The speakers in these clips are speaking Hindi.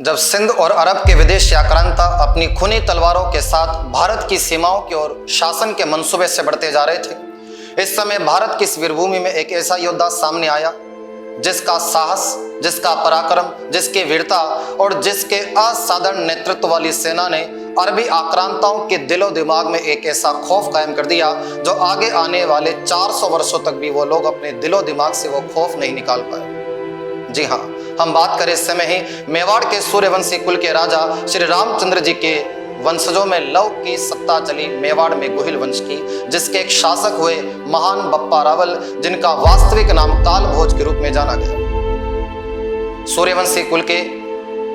जब सिंध और अरब के विदेशी आक्रांता अपनी खूनी तलवारों के साथ भारत की सीमाओं की ओर शासन के मंसूबे से बढ़ते जा रहे थे, इस समय भारत की इस वीरभूमि में एक ऐसा योद्धा सामने आया जिसका साहस, जिसका पराक्रम, जिसकी वीरता और जिसके असाधारण नेतृत्व वाली सेना ने अरबी आक्रांताओं के दिलो दिमाग में एक ऐसा खौफ कायम कर दिया जो आगे आने वाले 400 वर्षों तक भी वो लोग अपने दिलो दिमाग से वो खौफ नहीं निकाल पाए। जी हाँ, हम बात करें इस समय ही मेवाड़ के सूर्यवंशी कुल के राजा श्री रामचंद्र जी के वंशजों में लव की सत्ता चली मेवाड़ में गोहिल वंश की, जिसके एक शासक हुए महान बप्पा रावल, जिनका वास्तविक नाम काल भोज के रूप में जाना गया। सूर्यवंशी कुल के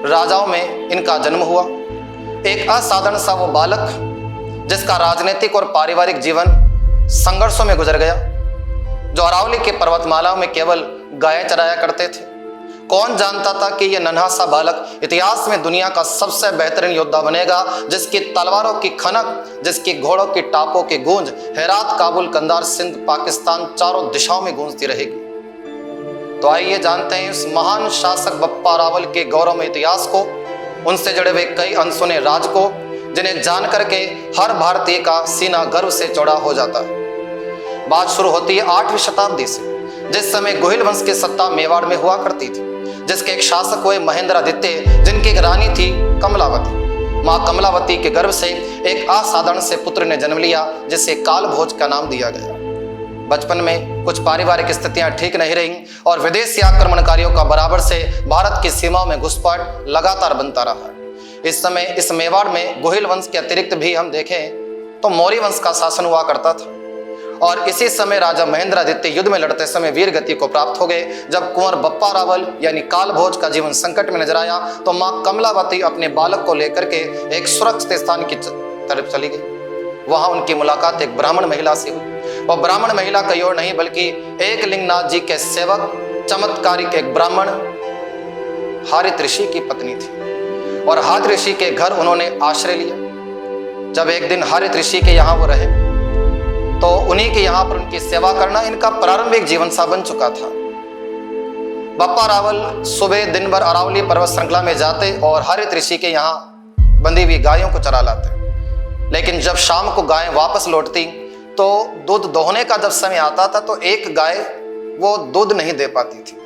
राजाओं में इनका जन्म हुआ। एक असाधारण सा वो बालक जिसका राजनीतिक और पारिवारिक जीवन संघर्षों में गुजर गया, जो अरावली के पर्वतमालाओं में केवल गायें चराया करते थे। कौन जानता था कि यह नन्हा सा बालक इतिहास में दुनिया का सबसे बेहतरीन योद्धा बनेगा, जिसकी तलवारों की खनक, जिसकी घोड़ों की टापों की गूंज हेरात, काबुल, कंधार, सिंध, पाकिस्तान चारों दिशाओं में गूंजती रहेगी। तो आइए जानते हैं इस महान शासक बप्पा रावल के गौरवमय इतिहास को, उनसे जुड़े हुए कई अनसुने राज को, जिन्हें जान करके हर भारतीय का सीना गर्व से चौड़ा हो जाता है। बात शुरू होती है 8वीं शताब्दी से, जिस समय गोहिल वंश की सत्ता मेवाड़ में हुआ करती थी, जिसके एक शासक हुए महेंद्रादित्य, जिनकी एक रानी थी कमलावती। मां कमलावती के गर्भ से एक असाधारण से पुत्र ने जन्म लिया, जिसे काल भोज का नाम दिया गया। बचपन में कुछ पारिवारिक स्थितियां ठीक नहीं रहीं और विदेशी आक्रमणकारियों का बराबर से भारत की सीमाओं में घुसपैठ लगातार बनता रहा। इस समय इस मेवाड़ में गोहिल वंश के अतिरिक्त भी हम देखें तो मौर्य वंश का शासन हुआ करता था। और इसी समय राजा महेंद्रादित्य युद्ध में लड़ते समय वीर गति को प्राप्त हो गए। जब कुंवर बप्पा रावल यानी काल भोज का जीवन संकट में नजर आया तो मां कमलावती अपने बालक को लेकर के एक सुरक्षित स्थान की तरफ चली गई। वहां उनकी मुलाकात एक ब्राह्मण महिला से हुई। वह ब्राह्मण महिला कहीं और नहीं बल्कि एकलिंगनाथ जी के सेवक, चमत्कारिक एक ब्राह्मण हारित ऋषि की पत्नी थी। और हारित ऋषि के घर उन्होंने आश्रय लिया। जब एक दिन हारित ऋषि के यहाँ वो रहे तो उन्हीं के यहाँ पर उनकी सेवा करना इनका प्रारंभिक जीवन सा बन चुका था। बप्पा रावल सुबह दिन भर अरावली पर्वत श्रृंखला में जाते और हारित ऋषि के यहाँ बंधी हुई गायों को चरा लाते। लेकिन जब शाम को गायें वापस लौटती तो दूध दोहने का जब समय आता था तो एक गाय वो दूध नहीं दे पाती थी।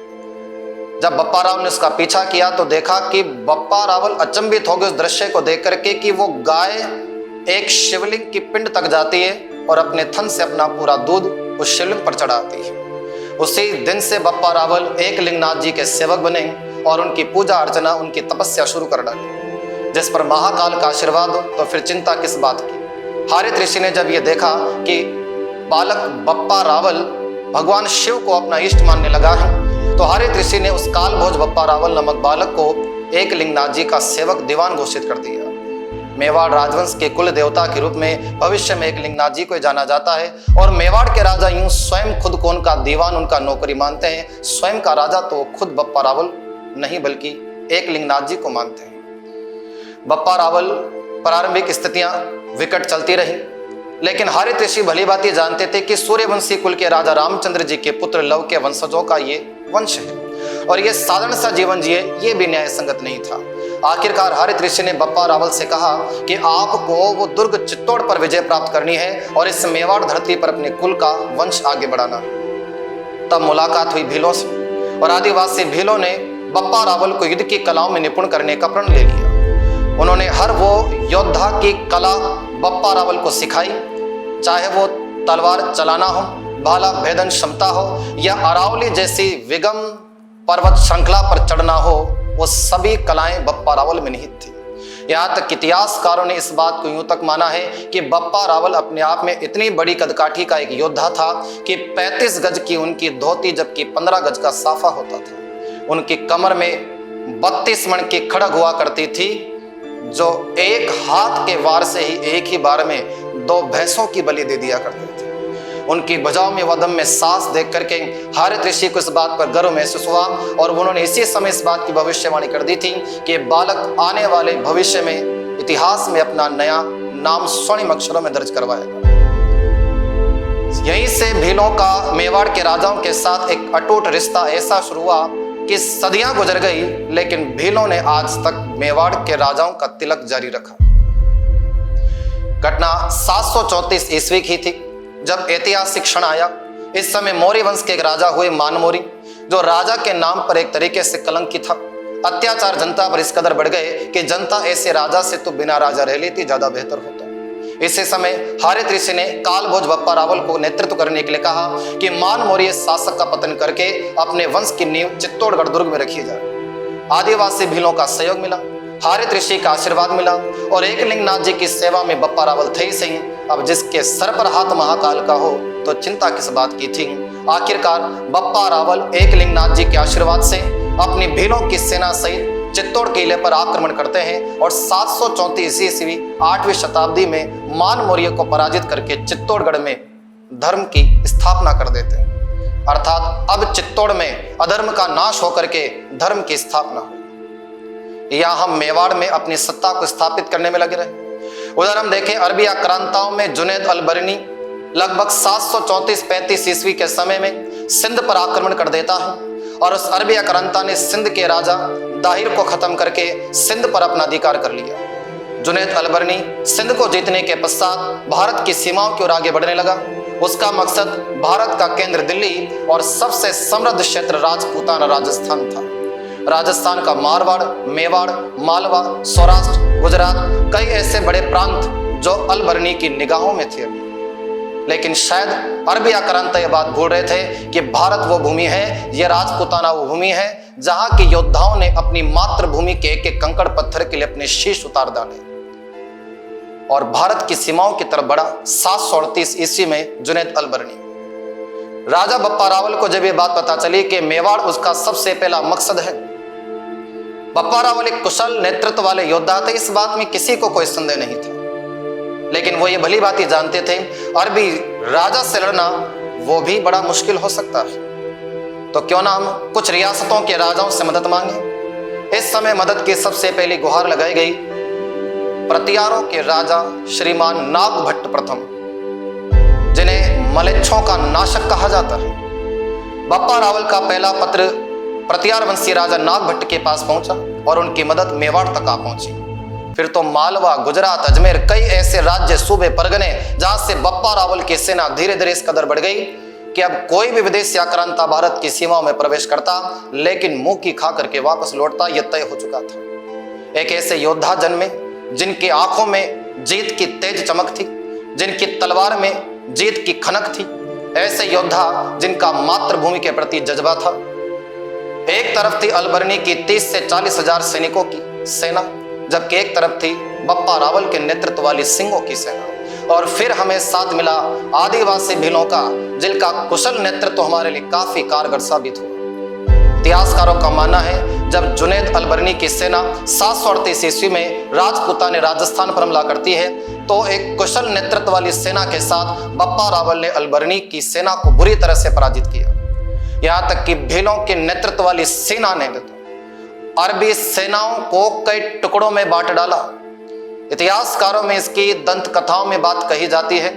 जब बप्पा रावल ने उसका पीछा किया तो देखा कि बप्पा रावल अचंभित हो गए उस दृश्य को देख करके कि वो गाय एक शिवलिंग की पिंड तक जाती है और अपने थन से अपना पूरा दूध उस शिवलिंग पर चढ़ाती है। उसी दिन से बप्पा रावल एकलिंगनाथ जी के सेवक बने और उनकी पूजा अर्चना, उनकी तपस्या शुरू कर डाली, जिस पर महाकाल का आशीर्वाद हो तो फिर चिंता किस बात की। हारित ऋषि ने जब ये देखा कि बालक बप्पा रावल भगवान शिव को अपना इष्ट मानने लगा है तो हारित ऋषि ने उस काल भोज बप्पा रावल नामक बालक को एकलिंगनाथ जी का सेवक दीवान घोषित कर दिया। मेवाड़ राजवंश के कुल देवता के रूप में भविष्य में एकलिंगनाथ जी को जाना जाता है। और मेवाड़ के राजा यूं स्वयं खुद को उनका दीवान, उनका नौकरी मानते हैं। स्वयं का राजा तो खुद बप्पा रावल नहीं बल्कि एकलिंगनाथ जी को मानते हैं। बप्पा रावल प्रारंभिक स्थितियां विकट चलती रही, लेकिन हारित ऋषि भली बात ये जानते थे कि सूर्यवंशी कुल के राजा रामचंद्र जी के पुत्र लव के वंशजों का ये वंश है और ये साधारण सा जीवन जिए ये भी न्याय संगत नहीं था। आखिरकार हारित ऋषि ने बप्पा रावल से कहा कि आपको वो दुर्ग चित्तौड़ पर विजय प्राप्त करनी है और इस मेवाड़ धरती पर अपने कुल का वंश आगे बढ़ाना। तब मुलाकात हुई भीलों से और आदिवासी भीलों ने बप्पा रावल को युद्ध की कलाओं में निपुण करने का प्रण ले लिया। उन्होंने हर वो योद्धा की कला बप्पा रावल को सिखाई, चाहे वो तलवार चलाना हो, भाला भेदन क्षमता हो या अरावली जैसी विगम पर्वत श्रृंखला पर चढ़ना हो, वो सभी कलाएं बप्पा रावल में निहित थी। यहाँ तक इतिहासकारों ने इस बात को यूं तक माना है कि बप्पा रावल अपने आप में इतनी बड़ी कदकाठी का एक योद्धा था कि 35 गज की उनकी धोती जबकि 15 गज का साफा होता था। उनकी कमर में 32 मण की खड़ग हुआ करती थी, जो एक हाथ के वार से ही एक ही बार में 2 भैंसों की बलि दे दिया करते थे। उनकी भुजाओं में वदम में सांस देख करके हारित ऋषि को इस बात पर गर्व महसूस हुआ और उन्होंने इसी समय इस बात की भविष्यवाणी कर दी थी कि बालक आने वाले भविष्य में इतिहास में अपना नया नाम स्वर्णिम अक्षरों में दर्ज करवाएगा। यहीं से भीलों का मेवाड़ के राजाओं के साथ एक अटूट रिश्ता ऐसा शुरू हुआ कि सदियां गुजर गई, लेकिन भीलों ने आज तक मेवाड़ के राजाओं का तिलक जारी रखा। घटना 734 ईस्वी की थी, जब ऐतिहासिक क्षण आया। इस समय मौर्य वंश के एक राजा हुए मानमौरी, जो राजा के नाम पर एक तरीके से कलंकी था। अत्याचार जनता पर इस कदर बढ़ गए कि जनता ऐसे राजा से तो बिना राजा रह लेती ज्यादा बेहतर होता। इसी समय हारित ऋषि ने कालभोज बप्पा रावल को नेतृत्व करने के लिए कहा कि मानमौर्य शासक का पतन करके अपने वंश की नींव चित्तौड़गढ़ दुर्ग में रखी जाए। आदिवासी भीलों का सहयोग मिला, हारित ऋषि का आशीर्वाद मिला और एकलिंगनाथ जी की सेवा में बप्पा रावल थे ही सही। अब जिसके सर पर हाथ महाकाल का हो तो चिंता किस बात की थी। आखिरकार बप्पा रावल एकलिंगनाथ जी के आशीर्वाद से अपनी भीलों की सेना सहित चित्तौड़ किले पर आक्रमण करते हैं और 734 ईस्वी 8वीं शताब्दी में मानमौर्य को पराजित करके चित्तौड़गढ़ में धर्म की स्थापना कर देते हैं। अर्थात अब चित्तौड़ में अधर्म का नाश होकर के धर्म की स्थापना हुई। या हम मेवाड़ में अपनी सत्ता को स्थापित करने में लगे रहे। उधर हम देखें अरबी आक्रांताओं में जुनैद अल बरनी लगभग 734-35 ईस्वी के समय में सिंध पर आक्रमण कर देता है और उस अरबी आक्रांता ने सिंध के राजा दाहिर को खत्म करके सिंध पर अपना अधिकार कर लिया। जुनैद अल बरनी सिंध को जीतने के पश्चात भारत की सीमाओं की ओर आगे बढ़ने लगा। उसका मकसद भारत का केंद्र दिल्ली और सबसे समृद्ध क्षेत्र राजपूताना राजस्थान था। राजस्थान का मारवाड़, मेवाड़, मालवा, सौराष्ट्र, गुजरात, कई ऐसे बड़े प्रांत जो अल बरनी की निगाहों में थे। लेकिन शायद अरबी आक्रांत यह बात भूल रहे थे कि भारत वो भूमि है, यह राजपूताना वो भूमि है जहां के योद्धाओं ने अपनी मातृभूमि के एक एक कंकड़ पत्थर के लिए अपने शीश उतार डाले और भारत की सीमाओं की तरफ बढ़ा। 738 ईस्वी में जुनैद अल बरनी राजा बप्पा रावल को जब ये बात पता चली कि मेवाड़ उसका सबसे पहला मकसद है। बप्पा रावल एक कुशल नेतृत्व वाले योद्धा थे, इस बात में किसी को कोई संदेह नहीं था। लेकिन वो ये भली बात ही जानते थे अरबी राजा से लड़ना वो भी बड़ा मुश्किल हो सकता है, तो क्यों ना हम कुछ रियासतों के राजाओं से मदद मांगे। इस समय मदद की सबसे पहली गुहार लगाई गई प्रतियारों के राजा श्रीमान नागभट्ट प्रथम, जिन्हें मलेच्छों का नाशक कहा जाता है। बप्पा रावल का पहला पत्र प्रतियार वंशी राजा नागभट्ट के पास पहुंचा और उनकी मदद मेवाड़ तक आ पहुंची। फिर तो मालवा, गुजरात, अजमेर, कई ऐसे राज्य, सूबे, परगने जहां से बप्पा रावल की सेना धीरे धीरे इस कदर बढ़ गई कि अब कोई भी विदेशी आक्रांता भारत की सीमाओं में प्रवेश करता लेकिन मुंह की खा करके वापस लौटता, यह तय हो चुका था। एक ऐसे योद्धा जन्मे जिनकी आंखों में जीत की तेज चमक थी, जिनकी तलवार में जीत की खनक थी। ऐसे योद्धा जिनका मातृभूमि के प्रति जज्बा था। एक तरफ थी अल बरनी की 30 से 40 हजार सैनिकों की सेना, जबकि एक तरफ थी बप्पा रावल के नेतृत्व वाली सिंहों की सेना। और फिर हमें साथ मिला आदिवासी भीलों का, जिनका कुशल नेतृत्व हमारे लिए काफी कारगर साबित हुआ। इतिहासकारों का मानना है जब जुनैद अल बरनी की सेना 738 ईस्वी में राजपूताना ने राजस्थान पर हमला करती है तो एक कुशल नेतृत्व वाली सेना के साथ बप्पा रावल ने अल बरनी की सेना को बुरी तरह से पराजित किया। यहाँ तक कि भीलों के नेतृत्व वाली सेना ने अरबी सेनाओं को कई टुकड़ों में बांट डाला। इतिहासकारों में इसकी दंत कथाओं में बात कही जाती है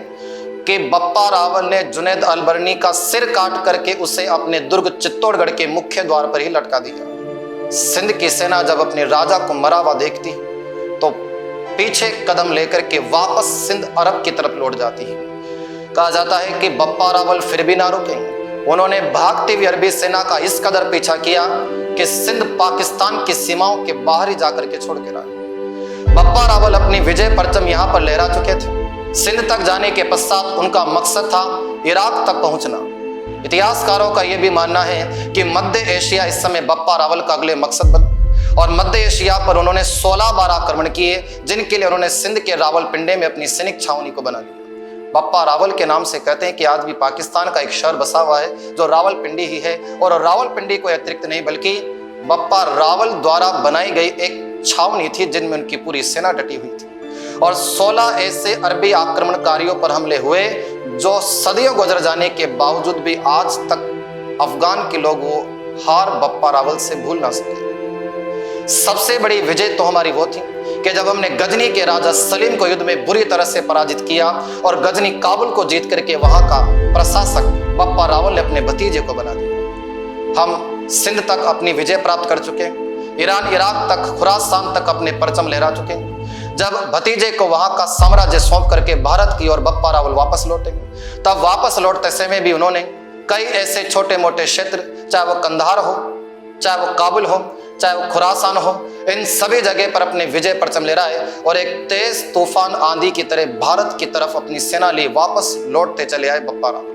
कि बप्पा रावल ने जुनैद अल बरनी का सिर काट करके उसे अपने दुर्ग चित्तौड़गढ़ के मुख्य द्वार पर ही लटका दिया। सिंध की सेना जब अपने राजा को मरा हुआ देखती तो पीछे कदम लेकर के वापस सिंध अरब की तरफ लौट जाती है। कहा जाता है कि बप्पा रावल फिर भी ना रुके। उन्होंने भागती हुई अरबी सेना का इस कदर पीछा किया कि सिंध पाकिस्तान की सीमाओं के बाहर ही जाकर के छोड़ के रहा। बप्पा रावल अपनी विजय परचम यहाँ पर लहरा चुके थे। सिंध तक जाने के पश्चात उनका मकसद था इराक तक पहुंचना। इतिहासकारों का यह भी मानना है कि मध्य एशिया इस समय बप्पा रावल का अगले मकसद बना और मध्य एशिया पर उन्होंने 16 बार आक्रमण किए, जिनके लिए उन्होंने सिंध के रावलपिंडी में अपनी सैनिक छावनी को बना लिया। बप्पा रावल के नाम से कहते हैं कि आज भी पाकिस्तान का एक शहर बसा हुआ है जो रावलपिंडी ही है, और रावलपिंडी को अतिरिक्त नहीं बल्कि बप्पा रावल द्वारा बनाई गई एक छावनी थी जिनमें उनकी पूरी सेना डटी हुई थी। और 16 ऐसे अरबी आक्रमणकारियों पर हमले हुए जो सदियों गुजर जाने के बावजूद भी आज तक अफगान के लोग वो हार बप्पा रावल से भूल ना सके। सबसे बड़ी विजय तो हमारी वो थी कि जब हमने गजनी के राजा सलीम को युद्ध में बुरी तरह से पराजित किया और गजनी काबुल को जीत करके वहां का प्रशासक बप्पा रावल ने अपने भतीजे को बना दिया। हम सिंध तक अपनी विजय प्राप्त कर चुके, ईरान इराक तक खुरासान तक अपने परचम लहरा चुके। जब भतीजे को वहां का साम्राज्य सौंप करके भारत की ओर बप्पा रावल वापस लौटे, तब वापस लौटते समय भी उन्होंने कई ऐसे छोटे मोटे क्षेत्र, चाहे वो कंधार हो, चाहे वो काबुल हो, चाहे वो खुरासान हो, इन सभी जगह पर अपने विजय परचम लहराए और एक तेज तूफान आंधी की तरह भारत की तरफ अपनी सेना लिए वापस लौटते चले आए बप्पा रावल।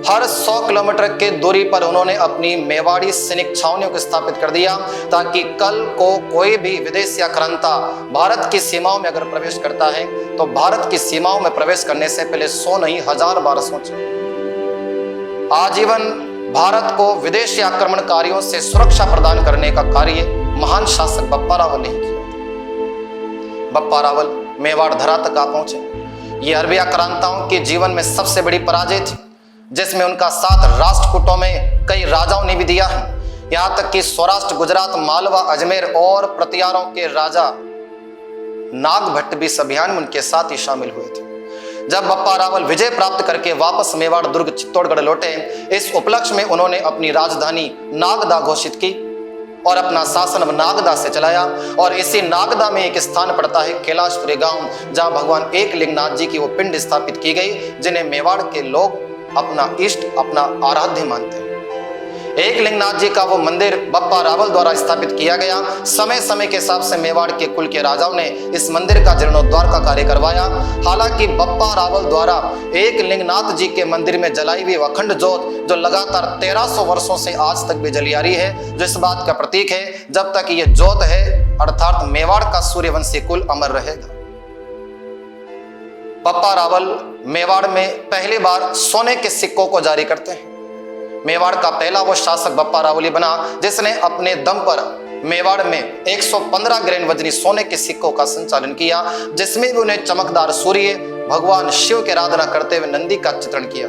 हर 100 किलोमीटर के दूरी पर उन्होंने अपनी मेवाड़ी सैनिक छावनियों को स्थापित कर दिया, ताकि कल को कोई भी विदेशी आक्रांता भारत की सीमाओं में अगर प्रवेश करता है तो भारत की सीमाओं में प्रवेश करने से पहले 100 नहीं 1000 बार सोचे। आजीवन भारत को विदेशी आक्रमणकारियों से सुरक्षा प्रदान करने का कार्य महान शासक बप्पा रावल ने किया। बप्पा रावल मेवाड़ धरा तक आ पहुंचे। ये अरबी आक्रांताओं के जीवन में सबसे बड़ी पराजय थी, जिसमें उनका साथ राष्ट्रकूटों में कई राजाओं ने भी दिया है। यहाँ तक कि सौराष्ट्र, गुजरात, मालवा, अजमेर और प्रतियारों के राजा नागभट्ट भी इस अभियान में उनके साथ ही शामिल हुए थे। जब बप्पा रावल विजय प्राप्त करके वापस मेवाड़ दुर्ग चित्तौड़गढ़ लौटे, इस उपलक्ष्य में उन्होंने अपनी राजधानी नागदा घोषित की और अपना शासन अब नागदा से चलाया। और इसी नागदा में एक स्थान पड़ता है कैलाशपुरी गांव, जहां भगवान एकलिंगनाथ जी की वो पिंड स्थापित की गई, जिन्हें मेवाड़ के लोग अपना इष्ट, अपना आराध्य मानते हैं। एकलिंगनाथ जी का वो मंदिर बप्पा रावल द्वारा स्थापित किया गया। समय समय के हिसाब से मेवाड़ के कुल के राजाओं ने इस मंदिर का जीर्णोद्धार का कार्य करवाया। हालांकि बप्पा रावल द्वारा एकलिंगनाथ जी के मंदिर में जलाई हुई अखंड जोत, जो लगातार 1300 वर्षों से आज तक भी जली आ रही है, जो इस बात का प्रतीक है जब तक ये जोत है, अर्थात मेवाड़ का सूर्यवंशी कुल अमर रहेगा। बप्पा रावल मेवाड़ में पहली बार सोने के सिक्कों को जारी करते हैं। मेवाड़ का पहला वो शासक बप्पा रावल ही बना जिसने अपने दम पर मेवाड़ में 115 ग्रेन वजनी सोने के सिक्कों का संचालन किया, जिसमें भी उन्हें चमकदार सूर्य, भगवान शिव की आराधना करते हुए नंदी का चित्रण किया।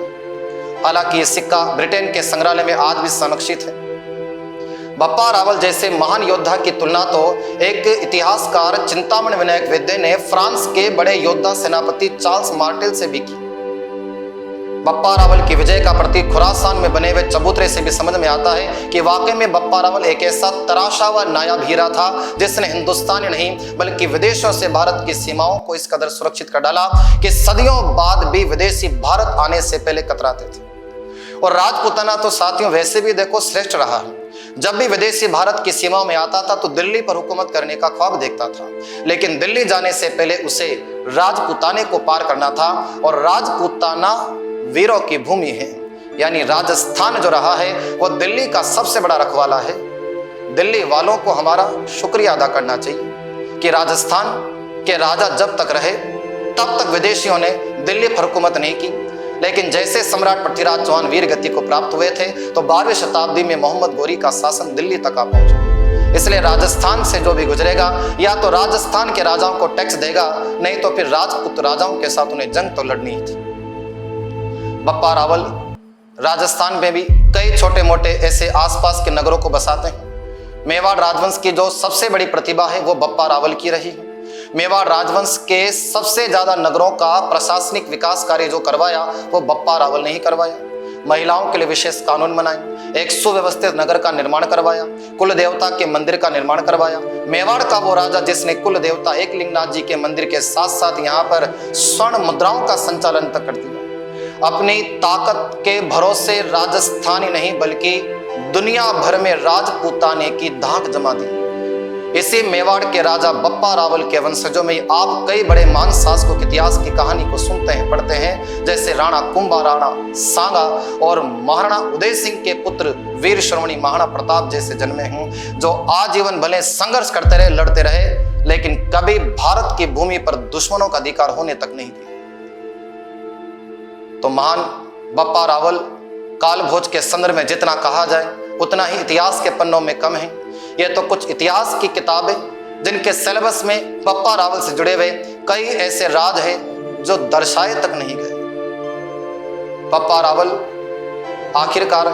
हालांकि ये सिक्का ब्रिटेन के संग्रहालय में आज भी संरक्षित है। बप्पा रावल जैसे महान योद्धा की तुलना तो एक इतिहासकार चिंतामणि विनायक वैद्य ने फ्रांस के बड़े योद्धा सेनापति चार्ल्स मार्टेल से भी की। बप्पा रावल की विजय का प्रतीक खुरासान में बने हुए चबूतरे से भी समझ में आता है कि वाकई में बप्पा रावल एक ऐसा तराशा हुआ नायाब हीरा था जिसने हिंदुस्तान ही नहीं बल्कि विदेशों से भारत की सीमाओं को इस कदर सुरक्षित कर डाला कि सदियों बाद भी विदेशी भारत आने से पहले कतराते थे। और राजपूताना तो साथियों वैसे भी देखो श्रेष्ठ रहा है। जब भी विदेशी भारत की सीमाओं में आता था तो दिल्ली पर हुकूमत करने का ख्वाब देखता था, लेकिन दिल्ली जाने से पहले उसे राजपूताने को पार करना था। और राजपूताना वीरों की भूमि है, यानी राजस्थान जो रहा है वो दिल्ली का सबसे बड़ा रखवाला है। दिल्ली वालों को हमारा शुक्रिया अदा करना चाहिए कि राजस्थान के राजा जब तक रहे तब तक विदेशियों ने दिल्ली पर हुकूमत नहीं की, लेकिन जैसे सम्राट पृथ्वीराज चौहान वीर गति को प्राप्त हुए थे तो 12वीं शताब्दी में मोहम्मद गोरी का शासन दिल्ली तक आ पहुंचा। इसलिए राजस्थान से जो भी गुजरेगा या तो राजस्थान के राजाओं को टैक्स देगा, नहीं तो फिर राजपूत राजाओं के साथ उन्हें जंग तो लड़नी ही थी। बप्पा रावल राजस्थान में भी कई छोटे मोटे ऐसे आसपास के नगरों को बसाते हैं। मेवाड़ राजवंश की जो सबसे बड़ी प्रतिभा है वो बप्पा रावल की रही है। मेवाड़ राजवंश के सबसे ज्यादा नगरों का प्रशासनिक विकास कार्य जो करवाया वो बप्पा रावल ने ही करवाया। महिलाओं के लिए विशेष कानून बनाए, एक सुव्यवस्थित नगर का निर्माण करवाया, कुल देवता के मंदिर का निर्माण करवाया। मेवाड़ का वो राजा जिसने कुल देवता एकलिंगनाथ जी के मंदिर के साथ साथ यहाँ पर स्वर्ण मुद्राओं का संचालन तक कर दिया। अपनी ताकत के भरोसे राजस्थान ही नहीं बल्कि दुनिया भर में राजपूताने की धाक जमा दी। इसी मेवाड़ के राजा बप्पा रावल के वंशजों में आप कई बड़े महान शासकों के इतिहास की कहानी को सुनते हैं, पढ़ते हैं, जैसे राणा कुंभा, राणा सांगा और महाराणा उदय सिंह के पुत्र वीर श्रवणी महाराणा प्रताप जैसे जन्मे हों, जो आजीवन भले संघर्ष करते रहे, लड़ते रहे, लेकिन कभी भारत की भूमि पर दुश्मनों का अधिकार होने तक नहीं दिया। तो महान बप्पा रावल काल भोज के संदर्भ में जितना कहा जाए उतना ही इतिहास के पन्नों में कम है। ये तो कुछ इतिहास की किताबें जिनके सिलेबस में बप्पा रावल से जुड़े हुए कई ऐसे राज हैं जो दर्शाए तक नहीं गए। बप्पा रावल आखिरकार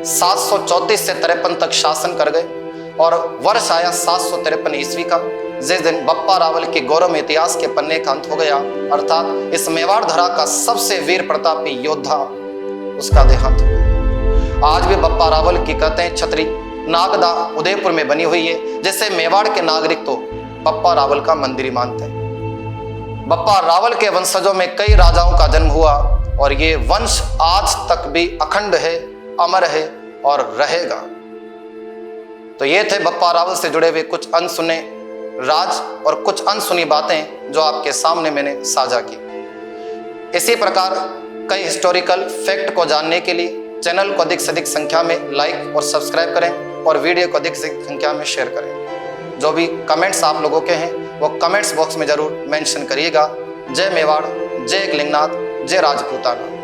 734 से 53 तक शासन कर गए और वर्ष आया 753 ईस्वी का, जिस दिन बप्पा रावल के गौरव में इतिहास के पन्ने का अंत हो गया, अर्थात इस मेवाड़ धरा का सबसे वीर प्रतापी योद्धा उसका देहांत हो गया। आज भी बप्पा रावल की कहते हैं छतरी नागदा उदयपुर में बनी हुई है, जिसे मेवाड़ के नागरिक तो बप्पा रावल का मंदिर ही मानते हैं। बप्पा रावल के वंशजों में कई राजाओं का जन्म हुआ और ये वंश आज तक भी अखंड है, अमर है और रहेगा। तो ये थे बप्पा रावल से जुड़े हुए कुछ अनसुने राज और कुछ अनसुनी बातें जो आपके सामने मैंने साझा की। इसी प्रकार कई हिस्टोरिकल फैक्ट को जानने के लिए चैनल को अधिक से अधिक संख्या में लाइक और सब्सक्राइब करें और वीडियो को अधिक से अधिक संख्या में शेयर करें। जो भी कमेंट्स आप लोगों के हैं वो कमेंट्स बॉक्स में जरूर मेंशन करिएगा। जय मेवाड़, जय एकलिंगनाथ, जय राजपूताना।